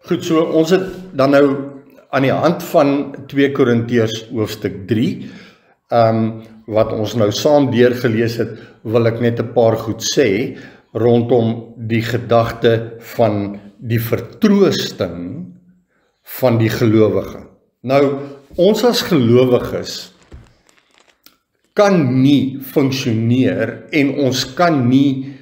Goed, so ons het dan nou aan die hand van 2 Korintiërs hoofstuk 3, wat ons nou saam deurgelees het, wil ek net 'n paar goed sê rondom die gedagte van die vertroosting van die gelowige. Nou, ons as gelowiges kan nie funksioneer en ons kan nie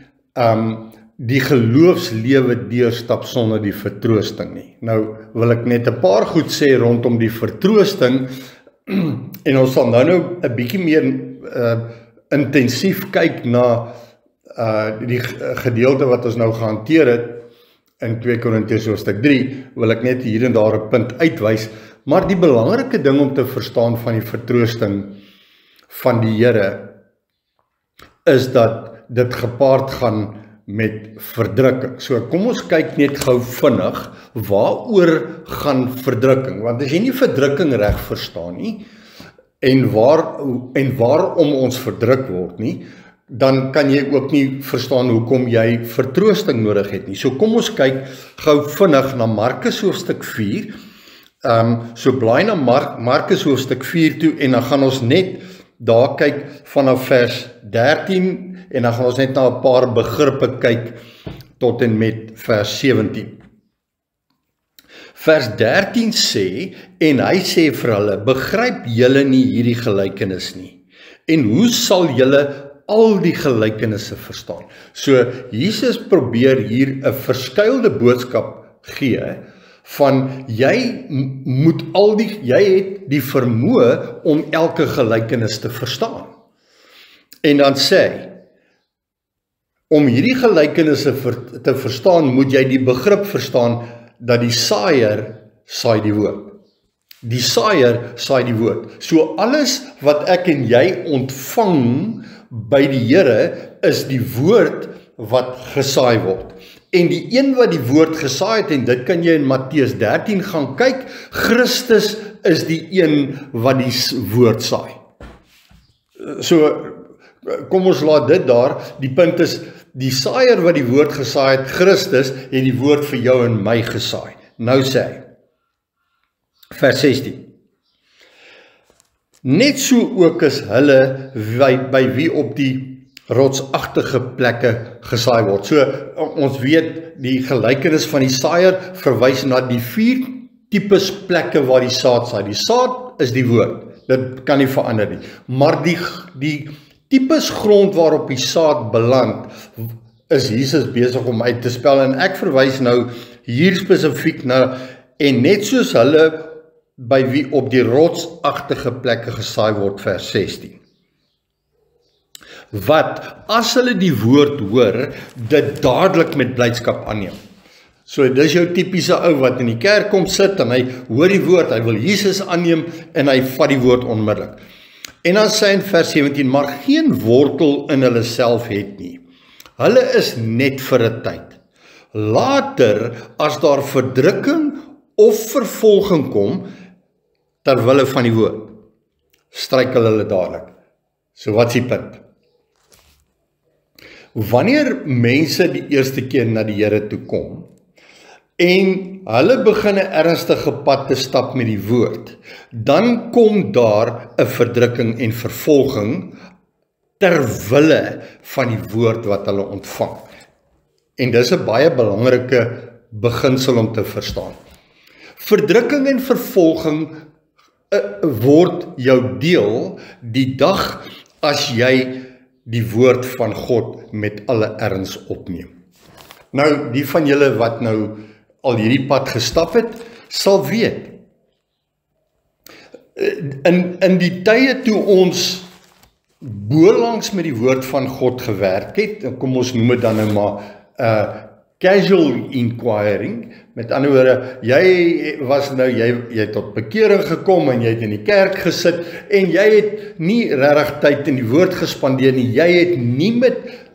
die geloofslewe deurstap sonder die vertroosting nie. Nou wil ek net 'n paar goed sê rondom die vertroosting en ons sal nou 'n bietjie meer intensief kyk na die gedeelte wat ons nou gehanteer het in 2 Korintiërs hoofstuk 3, wil ek net hier en daar 'n punt uitwys, maar die belangrike ding om te verstaan van die vertroosting van die Here is dat dit gepaard gaan met verdrukking. So kom ons kyk net gou vinnig, waaroor gaan verdrukking? Want as jy nie verdrukking reg verstaan nie, en waarom ons verdruk word nie, dan kan jy ook nie verstaan hoekom jy vertroosting nodig het nie. So kom ons kyk gou vinnig na Markus hoofstuk 4, so blaai na Markus hoofstuk 4 toe, en dan gaan ons net daar kyk vanaf vers 13, en dan gaan ons net na 'n paar begrippe kyk tot en met vers 17. Vers 13 sê, en hy sê vir hulle, begryp julle nie hierdie gelykenis nie? En hoe sal julle al die gelykenisse verstaan? So Jesus probeer hier 'n verskuilde boodskap gee van jy het die vermoë om elke gelykenis te verstaan. En dan sê hy, om hierdie gelykenisse te verstaan, moet jy die begrip verstaan dat die saaier saai die woord. Die saaier saai die woord. So alles wat ek en jy ontvang by die Here is die woord wat gesaai word. En die een wat die woord gesaai het, en dit kan jy in Matteus 13 gaan kyk, Christus is die een wat die woord saai. So kom ons laat dit daar, die punt is, die saaier wat die woord gesaai het, Christus, het die woord vir jou en my gesaai. Nou sê hy, vers 16, net so ook is hulle by wie op die rotsagtige plekke gesaai word. So ons weet, die gelykenis van die saaier verwys na die 4 tipes plekke waar die saad saai. Die saad is die woord, dit kan nie verander nie. Maar die tipes grond waarop die saad beland, is Jesus besig om uit te spel, en ek verwys nou hier spesifiek na, en net soos hulle by wie op die rotsagtige plekke gesaai word, vers 16. Wat, as hulle die woord hoor, dit dadelik met blydskap aanneem. So dis jou tipiese ou wat in die kerk kom sit, en hy hoor die woord, hy wil Jesus aanneem, en hy vat die woord onmiddellik. En dan sê in vers 17, maar geen wortel in hulle self het nie. Hulle is net vir 'n tyd. Later, as daar verdrukking of vervolging kom, terwille van die woord, struikel hulle dadelik. So wat is die punt? Wanneer mense die eerste keer na die Here toe kom, en hulle begin 'n ernstige pad te stap met die woord, dan kom daar 'n verdrukking en vervolging terwille van die woord wat hulle ontvang. En dis 'n baie belangrike beginsel om te verstaan. Verdrukking en vervolging word jou deel die dag as jy die woord van God met alle erns opneem. Nou, die van julle wat nou al hierdie pad gestap het, sal weet. In die tye toe ons boelangs met die woord van God gewerk het, kom ons noem dit dan nou maar casual inquiring, met ander woorde, jy het tot bekering gekom, en jy het in die kerk gesit, en jy het nie regtig tyd in die woord gespandeer nie, jy het nie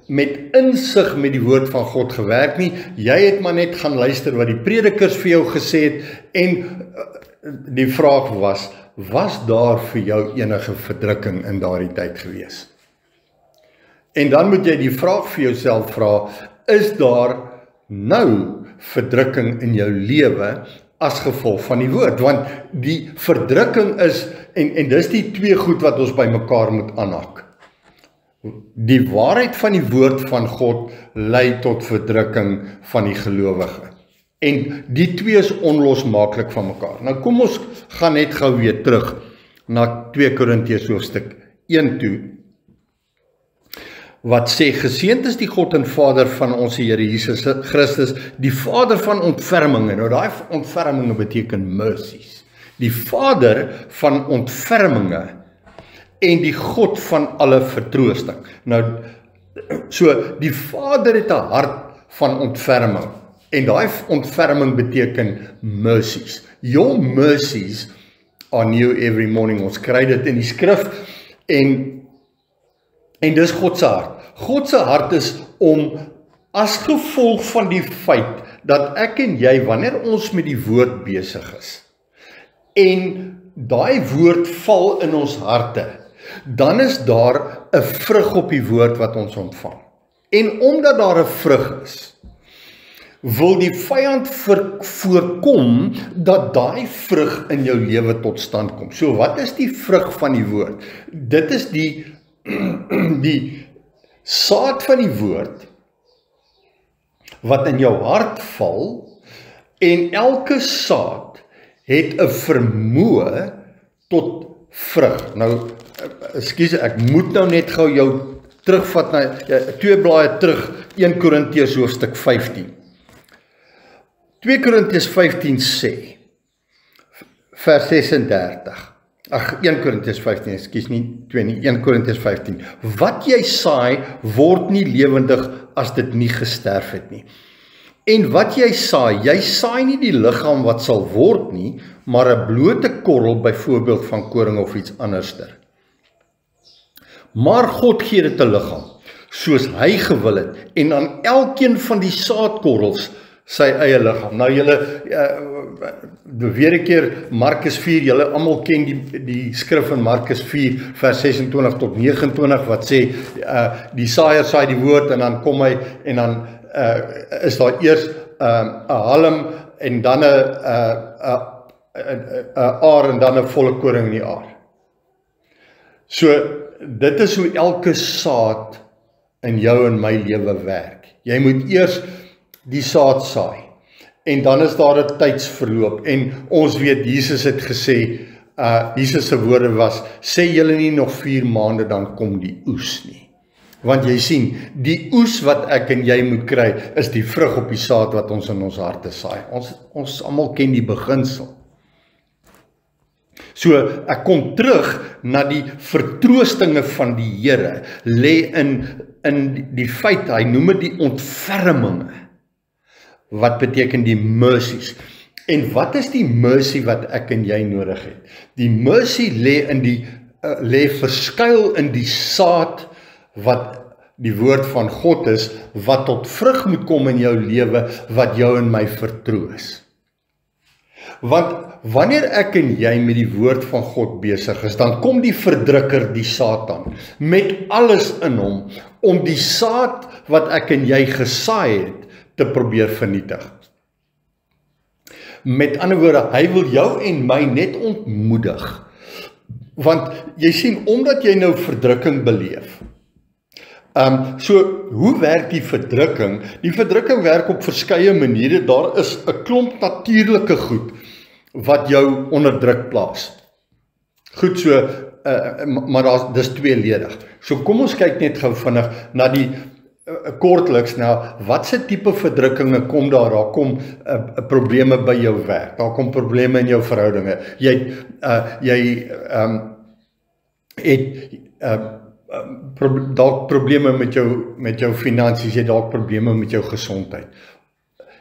met insig met die woord van God gewerk nie, jy het maar net gaan luister wat die predikers vir jou gesê het, en die vraag was daar vir jou enige verdrukking in daardie tyd gewees? En dan moet jy die vraag vir jouself vra, is daar nou verdrukking in jou lewe as gevolg van die woord, want die verdrukking is, en dis die twee goed wat ons by mekaar moet aanhak. Die waarheid van die woord van God lei tot verdrukking van die gelowige. En die twee is onlosmaaklik van mekaar. Nou kom ons gaan net gou weer terug na 2 Korintiërs hoofstuk 1 toe, wat sê, geseënd is die God en Vader van ons Here Jesus Christus, die Vader van ontferminge. Nou daai ontferminge beteken mercies. Die Vader van ontferminge en die God van alle vertroosting. Nou, so die Vader het 'n hart van ontferming, en daai ontferming beteken mercies. Your mercies are new every morning. Ons kry dit in die skrif, en dis God se hart. God se hart is om, as gevolg van die feit dat ek en jy, wanneer ons met die woord besig is, en daai woord val in ons harte, dan is daar 'n vrug op die woord wat ons ontvang. En omdat daar 'n vrug is, wil die vyand voorkom dat daai vrug in jou lewe tot stand kom. So wat is die vrug van die woord? Dit is die saad van die woord wat in jou hart val, en elke saad het 'n vermoë tot vrug. Nou, ekskuus, ek moet nou net gou jou terugvat na 2 blaaie terug, 1 Korintiërs hoofstuk 15. 2 Korintiërs 15 sê, vers 36, 1 Korintiërs 15, ekskuus nie 2 nie, 1 Korintiërs 15, wat jy saai, word nie lewendig as dit nie gesterf het nie. En wat jy saai nie die liggaam wat sal word nie, maar 'n blote korrel, byvoorbeeld van koring of iets anderster. Maar God gee dit 'n liggaam, soos hy gewil het, en aan elkeen van die saadkorrels sy eie liggaam. Nou julle, weer 'n keer, Markus 4, julle almal ken die skrif in Markus 4, vers 26 tot 29, wat sê, die saaier saai die woord, en dan kom hy, en dan is daar eers 'n halm, en dan 'n aar, en dan 'n volle koring in die aar. So, dit is hoe elke saad in jou en my lewe werk. Jy moet eers die saad saai, en dan is daar 'n tydsverloop, en ons weet, Jesus het gesê, Jesus se woorde was, sê julle nie nog 4 maande, dan kom die oes nie. Want jy sien, die oes wat ek en jy moet kry, is die vrug op die saad wat ons in ons harte saai. Ons almal ken die beginsel. So, ek kom terug na die vertroostinge van die Here, lê in die feit, hy noem dit die ontferminge, wat beteken die mercies. En wat is die mercy wat ek en jy nodig het? Die mercy lê verskuil in die saad wat die woord van God is, wat tot vrug moet kom in jou lewe, wat jou en my vertroos. Want wanneer ek en jy met die woord van God besig is, dan kom die verdrukker, die Satan, met alles in hom, om die saad wat ek en jy gesaai het, te probeer vernietig. Met ander woorde, hy wil jou en my net ontmoedig. Want jy sien, omdat jy nou verdrukking beleef, so, hoe werk die verdrukking? Die verdrukking werk op verskeie maniere. Daar is 'n klomp natuurlike goed wat jou onder druk plaas. Goed, so, maar dis tweeledig. So kom ons kyk net gou vinnig na die kortliks, nou, wat se tipe verdrukkinge kom daar? Daar kom probleme by jou werk, daar kom probleme in jou verhoudinge. Jy het dalk probleme met jou finansies, jy dalk probleme met jou gesondheid.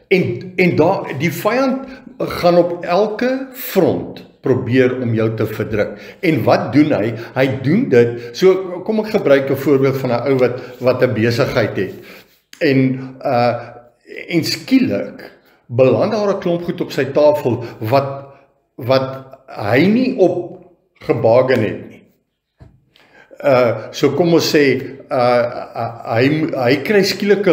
En daar, die vyand gaan op elke front probeer om jou te verdruk. En wat doen hy? Hy doen dit, so kom ek gebruik 'n voorbeeld van 'n ou wat 'n besigheid het. En skielik beland daar 'n klomp goed op sy tafel wat hy nie op gebaken het nie. So kom ons sê, hy kry skielik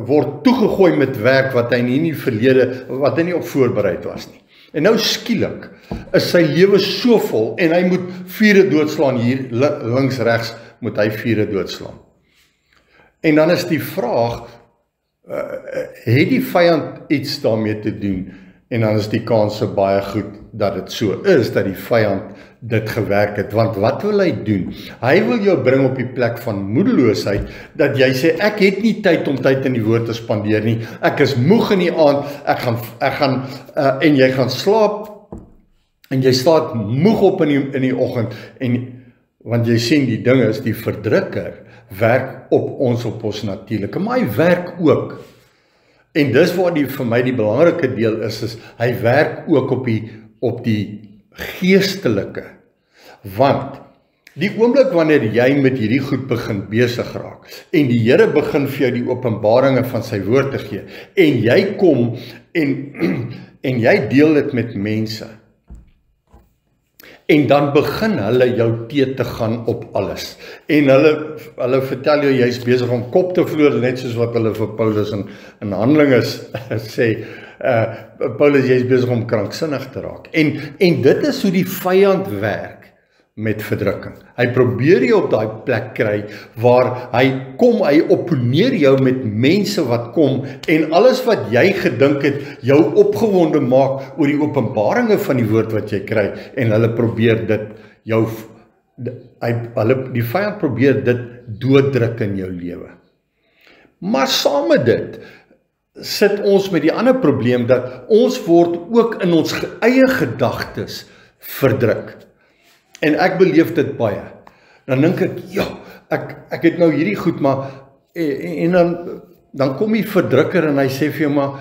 word toegegooi met werk wat hy nie in die verlede, wat hy nie op voorbereid was nie. En nou skielik is sy lewe so vol en hy moet vure doodslaan hier, links, regs moet hy vure doodslaan. En dan is die vraag, het die vyand iets daarmee te doen? En dan is die kanse baie goed dat dit so is, dat die vyand dit gewerk het. Want wat wil hy doen? Hy wil jou bring op die plek van moedeloosheid, dat jy sê, ek het nie tyd om tyd in die woord te spandeer nie, ek is moeg in die aand, en jy gaan slaap, en jy staat moeg op in die oggend, want jy sien die ding is, die verdrukker werk op ons natuurlike, maar hy werk ook. En dis waar vir my die belangrike deel is hy werk ook op die geestelike. Want die oomblik wanneer jy met hierdie goed begin besig raak en die Here begin vir jou die openbaringe van sy woord te gee en jy kom en jy deel dit met mense en dan begin hulle jou teë te gaan op alles. En hulle vertel jou, jy's besig om kop te verloor, net soos wat hulle vir Paulus in Handelinge sê, Paulus, jy's besig om kranksinnig te raak. En dit is hoe die vyand werk met verdrukking. Hy probeer jou op daai plek kry, waar hy opponeer jou met mense wat kom, en alles wat jy gedink het, jou opgewonde maak oor die openbaringe van die woord wat jy kry, en hulle probeer dit die vyand probeer dit dooddruk in jou lewe. Maar saam met dit, sit ons met die ander probleem, dat ons word ook in ons eie gedagtes verdruk. En ek beleef dit baie. Dan dink ek, ja, ek het nou hierdie goed, maar, en dan kom die verdrukker en hy sê vir jou, maar,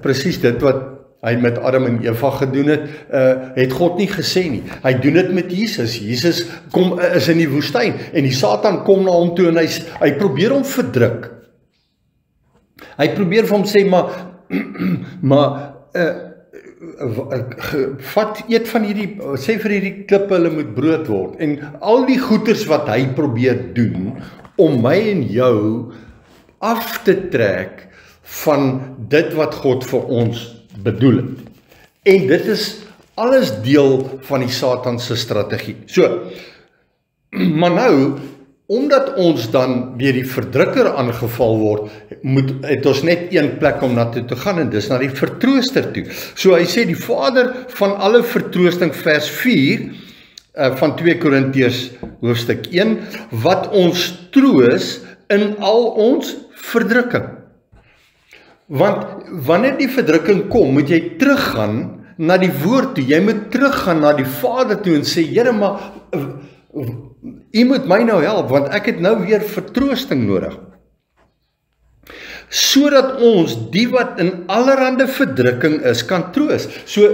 presies dit wat hy met Adam en Eva gedoen het God nie gesê nie. Hy doen dit met Jesus. Jesus is in die woestyn, en die Satan kom na hom toe, en hy probeer hom verdruk. Hy probeer vir hom sê, eet van hierdie, sê vir hierdie klippe, hulle moet brood word, en al die goeders wat hy probeer doen, om my en jou af te trek van dit wat God vir ons bedoel het. En dit is alles deel van die Satan se strategie. So, maar nou, omdat ons dan deur die verdrukker aangeval word, het ons net een plek om na toe te gaan, en dis na die vertrooster toe. So hy sê, die Vader van alle vertroosting, vers 4, van 2 Korintiërs hoofstuk 1, wat ons troos in al ons verdrukking. Want wanneer die verdrukking kom, moet jy teruggaan na die woord toe, jy moet teruggaan na die Vader toe en sê, Here, maar U moet my nou help, want ek het nou weer vertroosting nodig. Sodat ons die wat in allerhande verdrukking is, kan troos. So,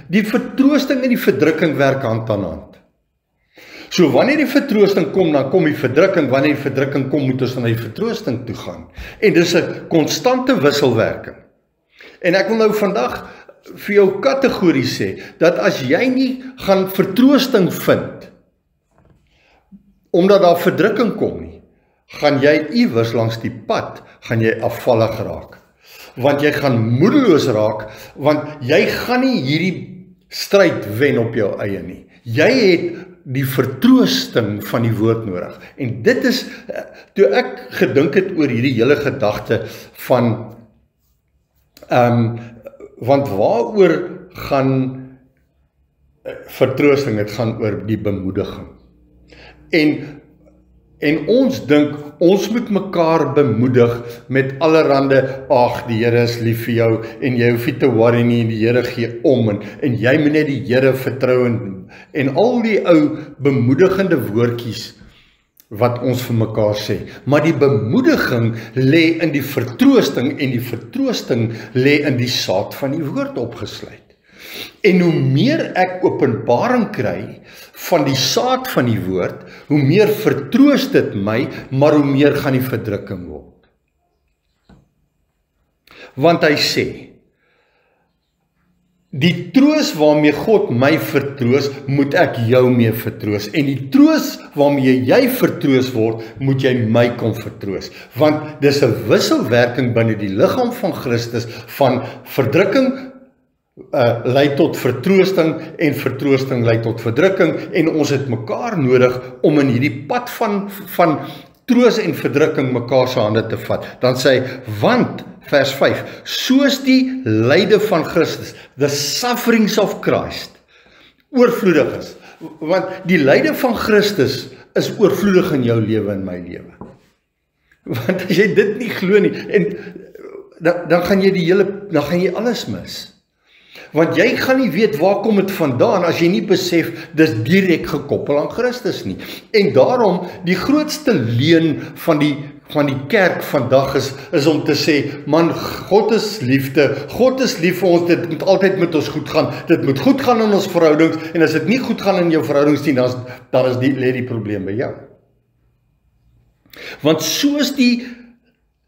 die vertroosting en die verdrukking werk hand aan hand. So, wanneer die vertroosting kom, dan kom die verdrukking, wanneer die verdrukking kom, moet ons na die vertroosting toe gaan. En dis 'n konstante wisselwerking. En ek wil nou vandag vir jou kategorie sê, dat as jy nie gaan vertroosting vind, omdat daar verdrukking kom nie, gaan jy iewers langs die pad, gaan jy afvallig raak. Want jy gaan moedeloos raak, want jy gaan nie hierdie stryd wen op jou eie nie. Jy het die vertroosting van die woord nodig. En dit is, toe ek gedink het oor hierdie hele gedagte van, want waaroor gaan vertroosting? Het gaan oor die bemoediging. En ons dink, ons moet mekaar bemoedig met allerhande, ag, die Here is lief vir jou, en jy hoef nie te worry nie, en die Here gee om, en jy moet net die Here vertrou, en al die ou bemoedigende woordjies, wat ons vir mekaar sê. Maar die bemoediging lê in die vertroosting, en die vertroosting lê in die saad van die woord opgesluit. En hoe meer ek openbaring kry van die saad van die woord, hoe meer vertroos dit my, maar hoe meer gaan die verdrukking word. Want hy sê, Die troos waarmee God my vertroos, moet ek jou mee vertroos. En die troos waarmee jy vertroos word, moet jy my kom vertroos. Want dis 'n wisselwerking binne die liggaam van Christus van verdrukking lei tot vertroosting en vertroosting lei tot verdrukking en ons het mekaar nodig om in hierdie pad van troos en verdrukking mekaar se hande te vat. Dan sê hy, want vers 5, soos die lyde van Christus, the sufferings of Christ, oorvloedig is. Want die lyde van Christus is oorvloedig in jou lewe en my lewe. Want as jy dit nie glo nie, en dan gaan jy alles mis. Want jy gaan nie weet waar kom dit vandaan as jy nie besef dis direk gekoppel aan Christus nie. En daarom die grootste leuen van die kerk vandag is om te sê, man, God is liefde, God is lief vir ons, dit moet altyd met ons goed gaan, dit moet goed gaan in ons verhoudings, en as dit nie goed gaan in jou verhoudings nie, dan lê die probleem by jou. Want soos die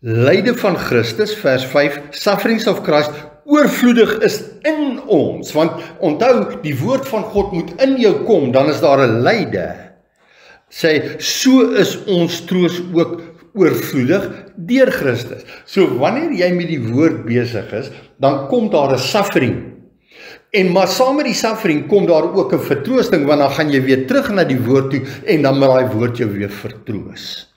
lyde van Christus, vers 5, sufferings of Christ, oorvloedig is in ons, want onthou, die woord van God moet in jou kom, dan is daar 'n lyde. Sê, so is ons troos ook oorvloedig deur Christus. So wanneer jy met die woord besig is, dan kom daar 'n suffering. En maar saam met die suffering kom daar ook 'n vertroosting, want dan gaan jy weer terug na die woord toe en dan moet daai woord jou weer vertroos.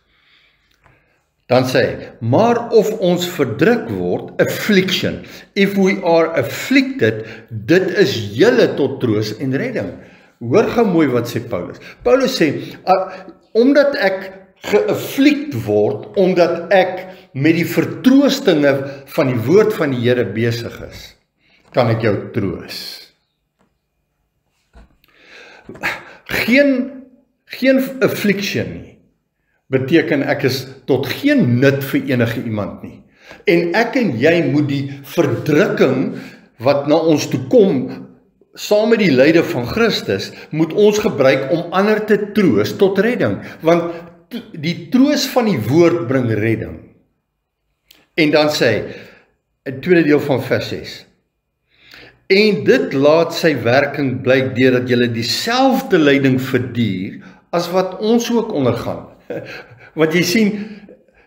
Dan sê hy, maar of ons verdruk word, affliction, if we are afflicted, dit is julle tot troos en redding. Hoor gou mooi wat sê Paulus. Paulus sê, omdat ek geafflict word, omdat ek met die vertroostinge van die woord van die Here besig is, kan ek jou troos. Geen affliction nie beteken ek is tot geen nut vir enige iemand nie. En ek en jy moet die verdrukking wat na ons toe kom, saam met die lyde van Christus, moet ons gebruik om ander te troos tot redding. Want die troos van die woord bring redding. En dan sê hy, in tweede deel van vers 6, en dit laat sy werking blyk deurdat julle dieselfde lyding verduur as wat ons ook ondergaan. Want jy sien,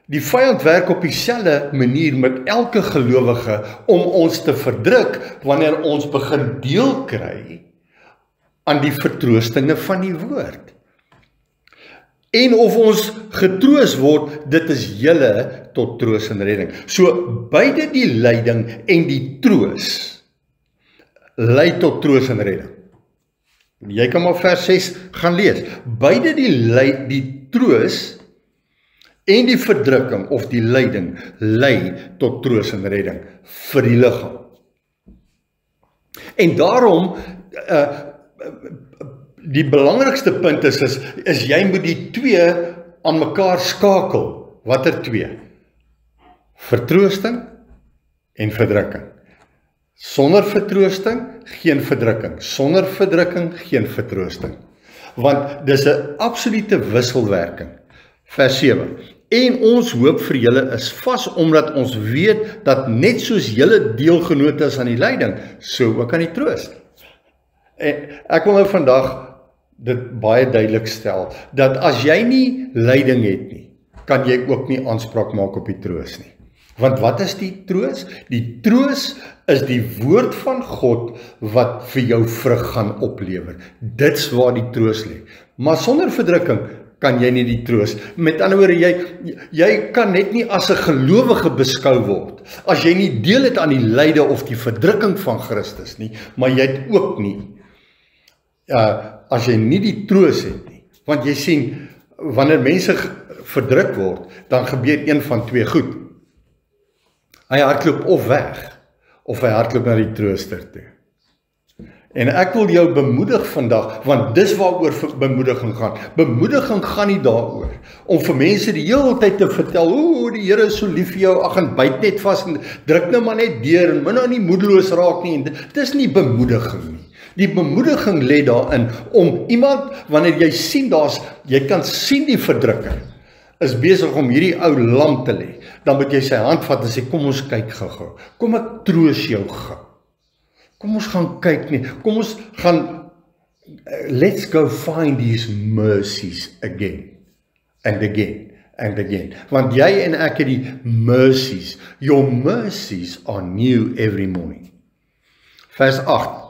die vyand werk op dieselfde manier met elke gelowige om ons te verdruk wanneer ons begin deel kry aan die vertroostinge van die woord. En of ons getroos word, dit is julle tot troos en redding. So beide die lyding en die troos lei tot troos en redding. Jy kan maar vers 6 gaan lees. Beide die troos en die verdrukking of die lyding lei tot troos en redding vir die liggaam. En daarom die belangrikste punt is jy moet die twee aan mekaar skakel. Watter twee? Vertroosting en verdrukking. Sonder vertroosting, geen verdrukking. Sonder verdrukking, geen vertroosting. Want dis 'n absolute wisselwerking. Vers 7. En ons hoop vir julle is vas, omdat ons weet dat net soos julle deelgenote is aan die lyding, so ook aan die troos. En ek wil nou vandag dit baie duidelik stel, dat as jy nie lyding het nie, kan jy ook nie aanspraak maak op die troos nie. Want wat is die troos? Die troos is die woord van God wat vir jou vrug gaan oplewer. Dit's waar die troos lê. Maar sonder verdrukking kan jy nie die troos. Met ander woorde, jy kan net nie as 'n gelowige beskou word, as jy nie deel het aan die lyde of die verdrukking van Christus nie, maar jy het ook nie, as jy nie die troos het nie. Want jy sien, wanneer mense verdruk word, dan gebeur een van twee goed. Hy hardloop of weg, of hy hardloop na die trooster toe. En ek wil jou bemoedig vandag, want dis waaroor bemoediging gaan. Bemoediging gaan nie daaroor om vir mense die hele tyd te vertel, o, die Here is so lief vir jou, ag, en byt net vas en druk nou maar net deur en moet nou nie moedeloos raak nie. Dit is nie bemoediging nie. Die bemoediging lê daarin om iemand, wanneer jy sien jy kan sien die verdrukker is besig om hierdie ou lam te lê, dan moet jy sy hand vat en sê, kom ons kyk gou-gou. Kom ek troos jou gou. Kom ons gaan kyk nie. Kom ons gaan, let's go find these mercies again and again and again. Want jy en ek het die mercies. Your mercies are new every morning. Vers 8.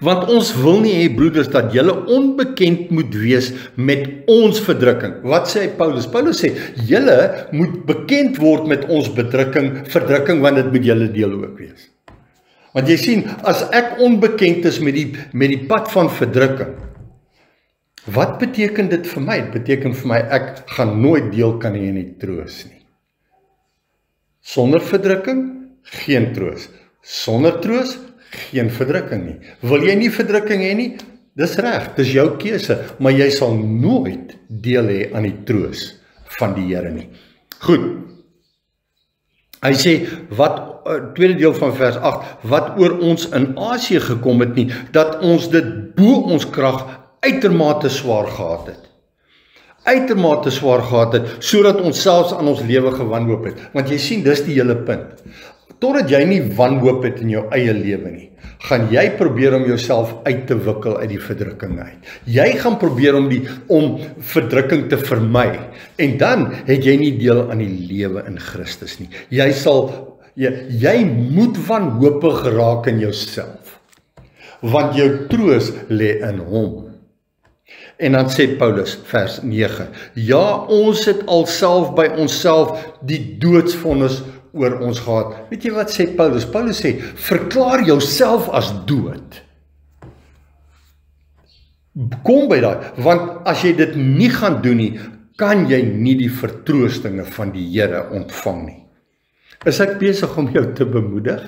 Want ons wil nie hê, broeders, dat julle onbekend moet wees met ons verdrukking. Wat sê Paulus? Paulus sê, julle moet bekend word met ons verdrukking, want dit moet julle deel ook wees. Want jy sien, as ek onbekend is met die pad van verdrukking, wat beteken dit vir my? Dit beteken vir my, ek gaan nooit deel kan hê in die troos nie. Sonder verdrukking, geen troos. Sonder troos, geen verdrukking nie. Wil jy nie verdrukking hê nie? Dis reg, dis jou keuse, maar jy sal nooit deel hê aan die troos van die Here nie. Goed. Hy sê, tweede deel van vers 8, wat oor ons in Asië gekom het nie, dat ons dit bo ons krag uitermate swaar gehad het. Uitermate swaar gehad het, sodat ons selfs aan ons lewe gewanhoop het. Want jy sien, dis die hele punt. Totdat jy nie wanhoop het in jou eie lewe nie, gaan jy probeer om jouself uit te wikkel uit die verdrukking uit. Jy gaan probeer om verdrukking te vermy, en dan het jy nie deel aan die lewe in Christus nie. Jy moet wanhoopig raak in jouself, want jou troos lê in hom. En dan sê Paulus, vers 9, ja, ons het alself by onsself die doodsvonnis oor ons gehad. Weet jy wat sê Paulus? Paulus sê, verklaar jouself as dood. Kom by daai, want as jy dit nie gaan doen nie, kan jy nie die vertroostinge van die Here ontvang nie. Is ek besig om jou te bemoedig?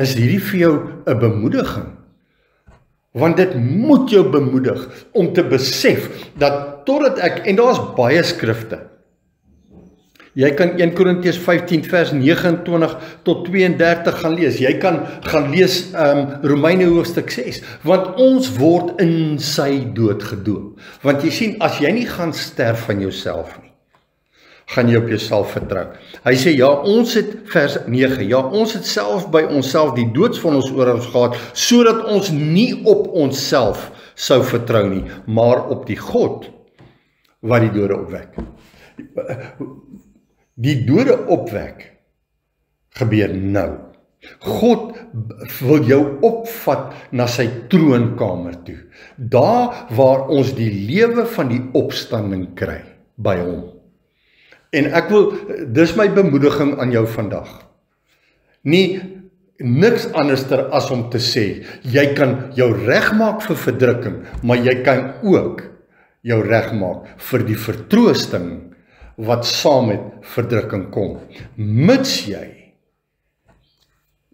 Is hierdie vir jou 'n bemoediging? Want dit moet jou bemoedig om te besef dat totdat ek, en daar's baie skrifte, jy kan 1 Korintiërs 15 vers 29 tot 32 gaan lees, jy kan gaan lees Romeine hoofstuk 6, want ons word in sy dood gedoop. Want jy sien, as jy nie gaan sterf van jouself nie, gaan jy op jouself vertrou. Hy sê, ja, ons het, vers 9, ja, ons het self by onsself die doodsvonnis oor ons gehad, sodat ons nie op onsself sou vertrou nie, maar op die God wat die dode opwek. Die dode opwek gebeur nou. God wil jou opvat na sy troonkamer toe. Daar waar ons die lewe van die opstanding kry, by hom. En dis my bemoediging aan jou vandag. Niks anderster as om te sê, jy kan jou regmaak vir verdrukking, maar jy kan ook jou regmaak vir die vertroosting wat saam met verdrukking kom. Mits jy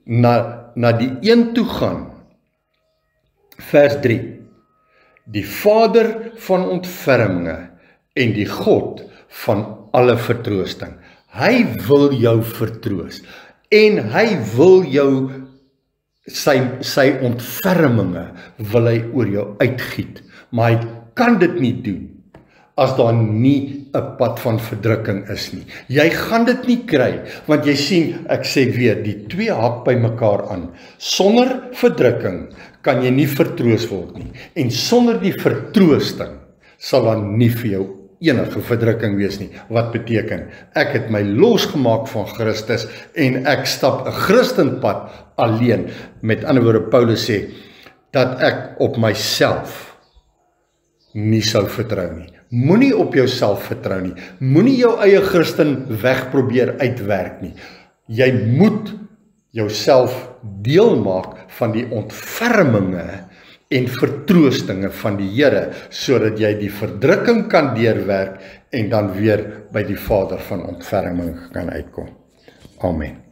na die een toe gaan, vers 3, die Vader van ontferminge en die God van alle vertroosting. Hy wil jou vertroos, en hy wil jou, sy ontferminge wil hy oor jou uitgiet, maar hy kan dit nie doen, as daar nie 'n pad van verdrukking is nie. Jy gaan dit nie kry, want jy sien, ek sê weer, die twee hak by mekaar aan. Sonder verdrukking kan jy nie vertroos word nie, en sonder die vertroosting sal daar nie vir jou enige verdrukking wees nie. Wat beteken? Ek het my losgemaak van Christus, en ek stap 'n Christenpad alleen. Met ander woorde, Paulus sê, dat ek op myself nie sou vertrou nie. Moenie op jouself vertrou nie. Moenie jou eie Christen weg probeer uitwerk nie. Jy moet jouself deel maak van die ontferminge en vertroostinge van die Here, sodat jy die verdrukking kan deurwerk en dan weer by die Vader van ontferming kan uitkom. Amen.